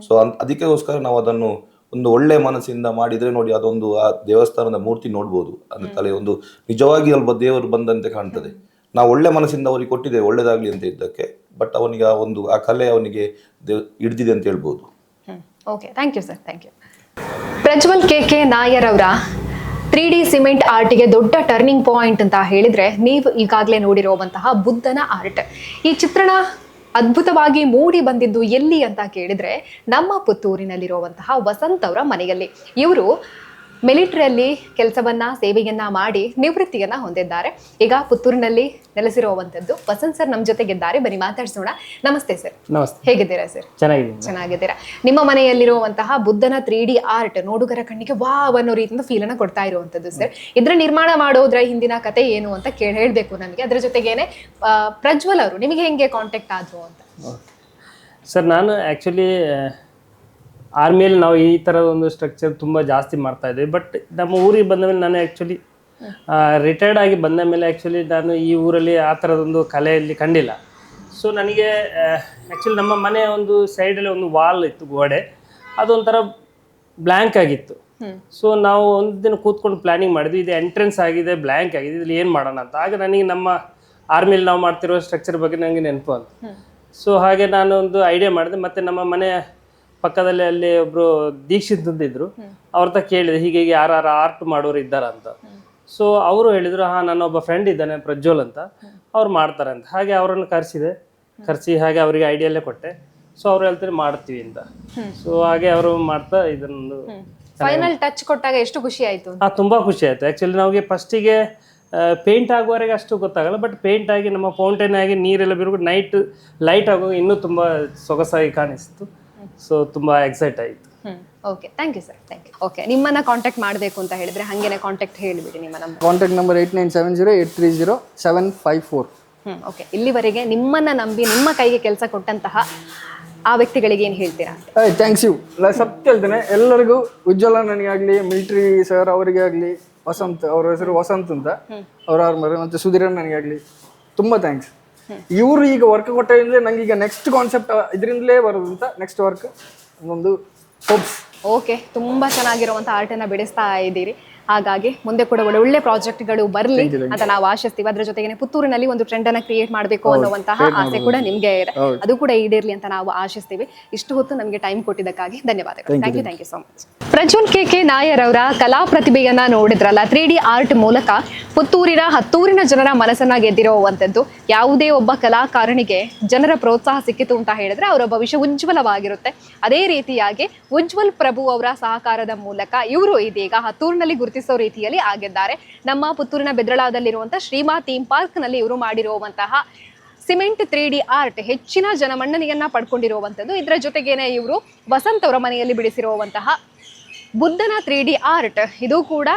ಸೊ ಅದಕ್ಕೋಸ್ಕರ ನಾವು ಅದನ್ನು ಒಂದು ಒಳ್ಳೆ ಮನಸ್ಸಿಂದ ಮಾಡಿದರೆ ನೋಡಿ, ಅದೊಂದು ಆ ದೇವಸ್ಥಾನದ ಮೂರ್ತಿ ನೋಡ್ಬೋದು, ಅದ್ರ ತಲೆ ಒಂದು ನಿಜವಾಗಿ ಅಲ್ಪ ದೇವರು ಬಂದಂತೆ ಕಾಣ್ತದೆ. ನಾವು ಒಳ್ಳೆ ಮನಸ್ಸಿಂದ ಅವರಿಗೆ ಕೊಟ್ಟಿದ್ದೇವೆ ಒಳ್ಳೇದಾಗ್ಲಿ ಅಂತ ಇದ್ದಕ್ಕೆ. ಬಟ್ ಅವನಿಗೆ ಆ ಕಲೆ ಅವನಿಗೆ ಹಿಡ್ದಿದೆ ಅಂತ ಹೇಳ್ಬೋದು. Okay, thank you sir. Thank you. Prajwal K Nair ಅವರ 3D ಸಿಮೆಂಟ್ ಆರ್ಟ್ಗೆ ದೊಡ್ಡ ಟರ್ನಿಂಗ್ ಪಾಯಿಂಟ್ ಅಂತ ಹೇಳಿದ್ರೆ ನೀವು ಈಗಾಗಲೇ ನೋಡಿರುವಂತಹ ಬುದ್ಧನ ಆರ್ಟ್. ಈ ಚಿತ್ರಣ ಅದ್ಭುತವಾಗಿ ಮೂಡಿ ಬಂದಿದ್ದು ಎಲ್ಲಿ ಅಂತ ಕೇಳಿದ್ರೆ ನಮ್ಮ ಪುತ್ತೂರಿನಲ್ಲಿರುವಂತಹ ವಸಂತ್ ಅವರ ಮನೆಯಲ್ಲಿ. ಇವರು ಮಿಲಿಟರಿಯಲ್ಲಿ ಸೇವೆಯನ್ನ ಮಾಡಿ ನಿವೃತ್ತಿಯನ್ನ ಹೊಂದಿದ್ದಾರೆ. ಈಗ ಪುತ್ತೂರಿನಲ್ಲಿ ನೆಲೆಸಿರುವಂತದ್ದು ವಸಂತ್ ಸರ್ ನಮ್ಮ ಜೊತೆಗಿದ್ದಾರೆ, ಬನ್ನಿ ಮಾತಾಡ್ಸೋಣ. ನಮಸ್ತೆ ಸರ್. ನಮಸ್ತೆ. ಹೇಗಿದ್ದೀರಾ ಸರ್? ಚೆನ್ನಾಗಿದ್ದೀರಾ. ನಿಮ್ಮ ಮನೆಯಲ್ಲಿರುವಂತಹ ಬುದ್ಧನ 3D ಆರ್ಟ್ ನೋಡುಗರ ಕಣ್ಣಿಗೆ ವಾವ್ ಅನ್ನೋ ರೀತಿಯಿಂದ ಫೀಲ್ ಅನ್ನ ಕೊಡ್ತಾ ಇರುವಂತದ್ದು ಸರ್. ಇದ್ರ ನಿರ್ಮಾಣ ಮಾಡೋದ್ರ ಹಿಂದಿನ ಕತೆ ಏನು ಅಂತ ಹೇಳ್ಬೇಕು ನಮಗೆ. ಅದ್ರ ಜೊತೆಗೇನೆ ಪ್ರಜ್ವಲ್ ಅವರು ನಿಮಗೆ ಹೆಂಗೆ ಕಾಂಟ್ಯಾಕ್ಟ್ ಆದ್ರು ಅಂತ? ಸರ್, ನಾನು ಆ್ಯಕ್ಚುಲಿ ಆರ್ಮಿಯಲ್ಲಿ ನಾವು ಈ ಥರದ ಒಂದು ಸ್ಟ್ರಕ್ಚರ್ ತುಂಬ ಜಾಸ್ತಿ ಮಾಡ್ತಾ ಇದ್ವಿ. ಬಟ್ ನಮ್ಮ ಊರಿಗೆ ಬಂದ ಮೇಲೆ ನಾನು ಆ್ಯಕ್ಚುಲಿ ರಿಟೈರ್ಡ್ ಆಗಿ ಬಂದ ಮೇಲೆ ಆ್ಯಕ್ಚುಲಿ ನಾನು ಈ ಊರಲ್ಲಿ ಆ ಥರದೊಂದು ಕಲೆಯಲ್ಲಿ ಕಂಡಿಲ್ಲ. ಸೊ ನನಗೆ ಆ್ಯಕ್ಚುಲಿ ನಮ್ಮ ಮನೆಯ ಒಂದು ಸೈಡಲ್ಲಿ ಒಂದು ವಾಲ್ ಇತ್ತು, ಗೋಡೆ, ಅದೊಂಥರ ಬ್ಲ್ಯಾಂಕ್ ಆಗಿತ್ತು. ಸೊ ನಾವು ಒಂದು ದಿನ ಕೂತ್ಕೊಂಡು ಪ್ಲ್ಯಾನಿಂಗ್ ಮಾಡಿದ್ವಿ, ಇದು ಎಂಟ್ರೆನ್ಸ್ ಆಗಿದೆ, ಬ್ಲ್ಯಾಂಕ್ ಆಗಿದೆ, ಇಲ್ಲಿ ಏನು ಮಾಡೋಣ ಅಂತ. ಆಗ ನನಗೆ ನಮ್ಮ ಆರ್ಮಿಲಿ ನಾವು ಮಾಡ್ತಿರೋ ಸ್ಟ್ರಕ್ಚರ್ ಬಗ್ಗೆ ನನಗೆ ನೆನಪು ಅಂತ. ಸೊ ಹಾಗೆ ನಾನು ಒಂದು ಐಡಿಯಾ ಮಾಡಿದೆ. ಮತ್ತು ನಮ್ಮ ಮನೆ ಪಕ್ಕದಲ್ಲಿ ಅಲ್ಲಿ ಒಬ್ಬರು ದೀಕ್ಷಿತ್ ಅಂತಿದ್ರು, ಅವ್ರ ಹತ್ರ ಕೇಳಿದೆ ಹೀಗೆ ಯಾರು ಆರ್ಟ್ ಮಾಡೋರು ಇದ್ದಾರ ಅಂತ. ಸೊ ಅವರು ಹೇಳಿದರು, ಹಾಂ ನನ್ನೊಬ್ಬ ಫ್ರೆಂಡ್ ಇದ್ದಾನೆ ಪ್ರಜ್ವಲ್ ಅಂತ, ಅವ್ರು ಮಾಡ್ತಾರೆ ಅಂತ. ಹಾಗೆ ಅವರನ್ನು ಕರೆಸಿ ಹಾಗೆ ಅವರಿಗೆ ಐಡಿಯಲ್ಲೇ ಕೊಟ್ಟೆ. ಸೊ ಅವ್ರು ಹೇಳ್ತಾರೆ ಮಾಡ್ತೀವಿ ಅಂತ. ಸೊ ಹಾಗೆ ಅವರು ಮಾಡ್ತಾ ಇದನ್ನು ಫೈನಲ್ ಟಚ್ ಕೊಟ್ಟಾಗ ಎಷ್ಟು ಖುಷಿ ಆಯ್ತು? ತುಂಬ ಖುಷಿ ಆಯಿತು. ಆ್ಯಕ್ಚುಲಿ ನಮಗೆ ಫಸ್ಟಿಗೆ ಪೇಂಟ್ ಆಗುವವರೆಗೆ ಅಷ್ಟು ಗೊತ್ತಾಗಲ್ಲ, ಬಟ್ ಪೇಂಟ್ ಆಗಿ ನಮ್ಮ ಫೌಂಟೇನ್ ಆಗಿ ನೀರೆಲ್ಲ ಬಿರುಗು ನೈಟ್ ಲೈಟ್ ಆಗುವಾಗ ಇನ್ನೂ ತುಂಬ ಸೊಗಸಾಗಿ ಕಾಣಿಸ್ತು. ಸೊ ತುಂಬ ಎಕ್ಸೈಟ್ ಆಯಿತು. Okay, thank you sir, thank you. Okay, ನಿಮ್ಮನ್ನ ಕಾಂಟ್ಯಾಕ್ಟ್ ಮಾಡಬೇಕು ಅಂತ ಹೇಳಿದ್ರೆ ಹಾಗೇನೆ ಕಾಂಟ್ಯಾಕ್ಟ್ ಹೇಳಿಬಿಡಿ ನಿಮ್ಮ ನಂಬರ್. Contact number 8970830754. ಓಕೆ, ಇಲ್ಲಿವರೆಗೆ ನಿಮ್ಮನ್ನ ನಂಬಿ ನಿಮ್ಮ ಕೈಗೆ ಕೆಲಸ ಕೊಟ್ಟಂತಹ ಆ ವ್ಯಕ್ತಿಗಳಿಗೆ ಏನು ಹೇಳ್ತೀರಾ? Thanks you. ಸತ್ಯ ಹೇಳ್ತೇನೆ ಎಲ್ಲರಿಗೂ, ಉಜ್ವಲ ನನಗಾಗಲಿ, ಮಿಲಿಟರಿ ಸರ್ ಅವರಿಗೆ ಆಗಲಿ, ವಸಂತ್ ಅವ್ರ ಹೆಸರು ವಸಂತ್ ಅಂತ ಅವ್ರ ಆರ್ಮರ್, ಮತ್ತು ಸುಧೀರನ್ ನನಗಾಗಲಿ ತುಂಬ ಥ್ಯಾಂಕ್ಸ್. ಇವರು ಈಗ ವರ್ಕ್ ಕೊಟ್ಟಿದ್ರೆ ನಂಗೆ ಈಗ ನೆಕ್ಸ್ಟ್ ಕಾನ್ಸೆಪ್ಟ್ ಇದರಿಂದಲೇ ಬರೋದು ಅಂತ, ನೆಕ್ಸ್ಟ್ ವರ್ಕ್ ಒಂದು ಹೋಪ್ಸ್. ಓಕೆ, ತುಂಬಾ ಚೆನ್ನಾಗಿರುವಂಥ ಆರ್ಟನ್ನು ಬಿಡಿಸ್ತಾ ಇದ್ದೀರಿ. ಹಾಗಾಗಿ ಮುಂದೆ ಕೂಡ ಒಳ್ಳೆ ಪ್ರಾಜೆಕ್ಟ್ಗಳು ಬರಲಿ ಅಂತ ನಾವು ಆಶಿಸ್ತೀವಿ. ಅದ್ರ ಜೊತೆಗೆ ಪುತ್ತೂರಿನಲ್ಲಿ ಒಂದು ಟ್ರೆಂಡ್ ಅನ್ನ ಕ್ರಿಯೇಟ್ ಮಾಡಬೇಕು ಅನ್ನುವಂತಹ ಆಸೆ ಕೂಡ ನಿಮ್ಗೆ ಇದೆ, ಅದು ಕೂಡ ಈಡೇರ್ಲಿ ಅಂತ ನಾವು ಆಶಿಸ್ತೀವಿ. ಇಷ್ಟು ಹೊತ್ತು ನಮಗೆ ಟೈಮ್ ಕೊಟ್ಟಿದ್ದಕ್ಕಾಗಿ ಧನ್ಯವಾದಗಳು. Thank you so much. Prajwal K Nair ಅವರ ಕಲಾ ಪ್ರತಿಭೆಯನ್ನ ನೋಡಿದ್ರಲ್ಲ, 3D ಆರ್ಟ್ ಮೂಲಕ ಪುತ್ತೂರಿನ ಹತ್ತೂರಿನ ಜನರ ಮನಸ್ಸನ್ನ ಗೆದ್ದಿರುವಂತದ್ದು. ಯಾವುದೇ ಒಬ್ಬ ಕಲಾಕಾರನಿಗೆ ಜನರ ಪ್ರೋತ್ಸಾಹ ಸಿಕ್ಕಿತು ಅಂತ ಹೇಳಿದ್ರೆ ಅವರ ಭವಿಷ್ಯ ಉಜ್ವಲವಾಗಿರುತ್ತೆ. ಅದೇ ರೀತಿಯಾಗಿ ಉಜ್ವಲ್ ಪ್ರಭು ಅವರ ಸಹಕಾರದ ಮೂಲಕ ಇವರು ಇದೀಗ ಹತ್ತೂರಿನಲ್ಲಿ ಗುರುತಿಸೋ ರೀತಿಯಲ್ಲಿ ಆಗಿದ್ದಾರೆ. ನಮ್ಮ ಪುತ್ತೂರಿನ ಬೆದ್ರಳಾದಲ್ಲಿರುವಂತಹ ಶ್ರೀಮಾ ಥೀಮ್ ಪಾರ್ಕ್ ನಲ್ಲಿ ಇವರು ಮಾಡಿರುವಂತಹ ಸಿಮೆಂಟ್ 3D ಆರ್ಟ್ ಹೆಚ್ಚಿನ ಜನಮನ್ನಣೆಯನ್ನ ಪಡ್ಕೊಂಡಿರುವಂತದ್ದು. ಇದರ ಜೊತೆಗೇನೆ ಇವರು ವಸಂತ್ ಅವರ ಮನೆಯಲ್ಲಿ ಬಿಡಿಸಿರುವಂತಹ ಬುದ್ಧನ 3D ಆರ್ಟ್, ಇದು ಕೂಡ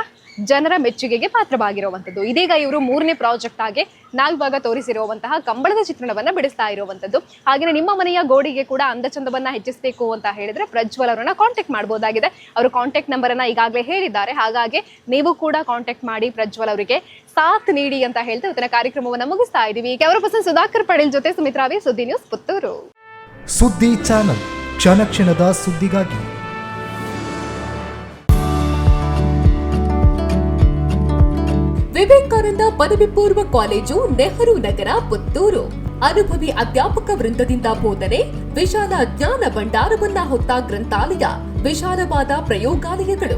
ಜನರ ಮೆಚ್ಚುಗೆಗೆ ಪಾತ್ರವಾಗಿರುವಂಥದ್ದು. ಇದೀಗ ಇವರು 3ನೇ ಪ್ರಾಜೆಕ್ಟ್ ಆಗಿ ನಾಲ್ಭಾಗ ತೋರಿಸಿರುವಂತಹ ಕಂಬಳದ ಚಿತ್ರಣವನ್ನ ಬಿಡಿಸ್ತಾ ಇರುವಂಥದ್ದು. ಹಾಗೆಯೇ ನಿಮ್ಮ ಮನೆಯ ಗೋಡೆಗೆ ಕೂಡ ಅಂದಚಂದವನ್ನ ಹೆಚ್ಚಿಸಬೇಕು ಅಂತ ಹೇಳಿದ್ರೆ ಪ್ರಜ್ವಲ್ ಅವರನ್ನ ಕಾಂಟ್ಯಾಕ್ಟ್ ಮಾಡಬಹುದಾಗಿದೆ. ಅವರು ಕಾಂಟ್ಯಾಕ್ಟ್ ನಂಬರ್ ಅನ್ನ ಈಗಾಗಲೇ ಹೇಳಿದ್ದಾರೆ. ಹಾಗಾಗಿ ನೀವು ಕೂಡ ಕಾಂಟ್ಯಾಕ್ಟ್ ಮಾಡಿ ಪ್ರಜ್ವಲ್ ಅವರಿಗೆ ಸಾಥ್ ನೀಡಿ ಅಂತ ಹೇಳ್ತಾ ಇವತ್ತಿನ ಕಾರ್ಯಕ್ರಮವನ್ನ ಮುಗಿಸ್ತಾ ಇದೀವಿ. ಕ್ಯಾಮರಾ ಪರ್ಸನ್ ಸುಧಾಕರ್ ಪಡೇಲ್ ಜೊತೆ ಸುಮಿತ್ರಾವಿ, ಸುದ್ದಿ ನ್ಯೂಸ್ ಪುತ್ತೂರು. ಸುದ್ದಿ ಚಾನಲ್, ಕ್ಷಣ ಕ್ಷಣದ ಸುದ್ದಿಗಾಗಿ. ವಿವೇಕಾನಂದ ಪದವಿ ಪೂರ್ವ ಕಾಲೇಜು, ನೆಹರು ನಗರ, ಪುತ್ತೂರು. ಅನುಭವಿ ಅಧ್ಯಾಪಕ ವೃಂದದಿಂದ ಬೋಧನೆ, ವಿಶಾಲ ಜ್ಞಾನ ಭಂಡಾರವನ್ನ ಹೊತ್ತ ಗ್ರಂಥಾಲಯ, ವಿಶಾಲವಾದ ಪ್ರಯೋಗಾಲಯಗಳು.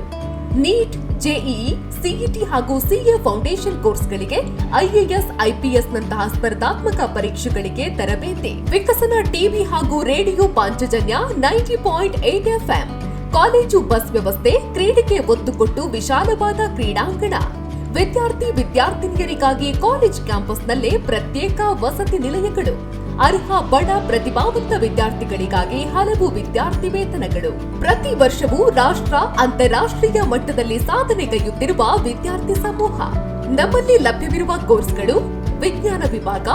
ನೀಟ್, ಜೆಇಇ, ಸಿಇಟಿ ಹಾಗೂ ಸಿಎ ಫೌಂಡೇಶನ್ ಕೋರ್ಸ್ಗಳಿಗೆ, ಐಎಎಸ್, ಐಪಿಎಸ್ ನಂತಹ ಸ್ಪರ್ಧಾತ್ಮಕ ಪರೀಕ್ಷೆಗಳಿಗೆ ತರಬೇತಿ. ವಿಕಸನ ಟಿವಿ ಹಾಗೂ radio Panchajanya 90.8 FM. College bus ವ್ಯವಸ್ಥೆ, ಕ್ರೀಡೆಗೆ ಒತ್ತು ಕೊಟ್ಟು ವಿಶಾಲವಾದ ಕ್ರೀಡಾಂಗಣ. ವಿದ್ಯಾರ್ಥಿನಿಯರಿಗಾಗಿ ಕಾಲೇಜ್ ಕ್ಯಾಂಪಸ್ನಲ್ಲೇ ಪ್ರತ್ಯೇಕ ವಸತಿ ನಿಲಯಗಳು. ಅರ್ಹ ಬಡ ಪ್ರತಿಭಾವಂತ ವಿದ್ಯಾರ್ಥಿಗಳಿಗಾಗಿ ಹಲವು ವಿದ್ಯಾರ್ಥಿ ವೇತನಗಳು. ಪ್ರತಿ ವರ್ಷವೂ ರಾಷ್ಟ್ರ, ಅಂತಾರಾಷ್ಟ್ರೀಯ ಮಟ್ಟದಲ್ಲಿ ಸಾಧನೆಗೈಯುತ್ತಿರುವ ವಿದ್ಯಾರ್ಥಿ ಸಮೂಹ. ನಮ್ಮಲ್ಲಿ ಲಭ್ಯವಿರುವ ಕೋರ್ಸ್ಗಳು: ವಿಜ್ಞಾನ ವಿಭಾಗ,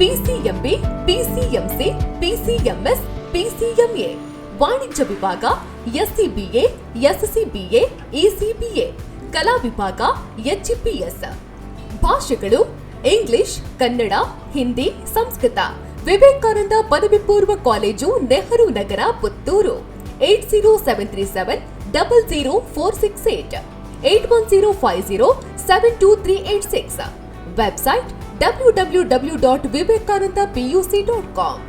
ಪಿಸಿಎಂಬಿ, ಪಿಸಿಎಂಸಿ, ಪಿಸಿಎಂಎಸ್, ಪಿಸಿಎಂಎ. ವಾಣಿಜ್ಯ ವಿಭಾಗ, ಎಸ್ಸಿಬಿಎ, ಎಸ್ಸಿಬಿಎ, ಇಸಿಬಿಎ. ಕಲಾ ವಿಭಾಗ, ಎಚ್ಇಪಿಎಸ್. ಭಾಷೆಗಳು: ಇಂಗ್ಲಿಷ್, ಕನ್ನಡ, ಹಿಂದಿ, ಸಂಸ್ಕೃತ. ವಿವೇಕಾನಂದ ಪದವಿ ಪೂರ್ವ college, Nehru Nagar, Puttur. 8073700468, 8105072386. Website www.vivekanandapuc.com.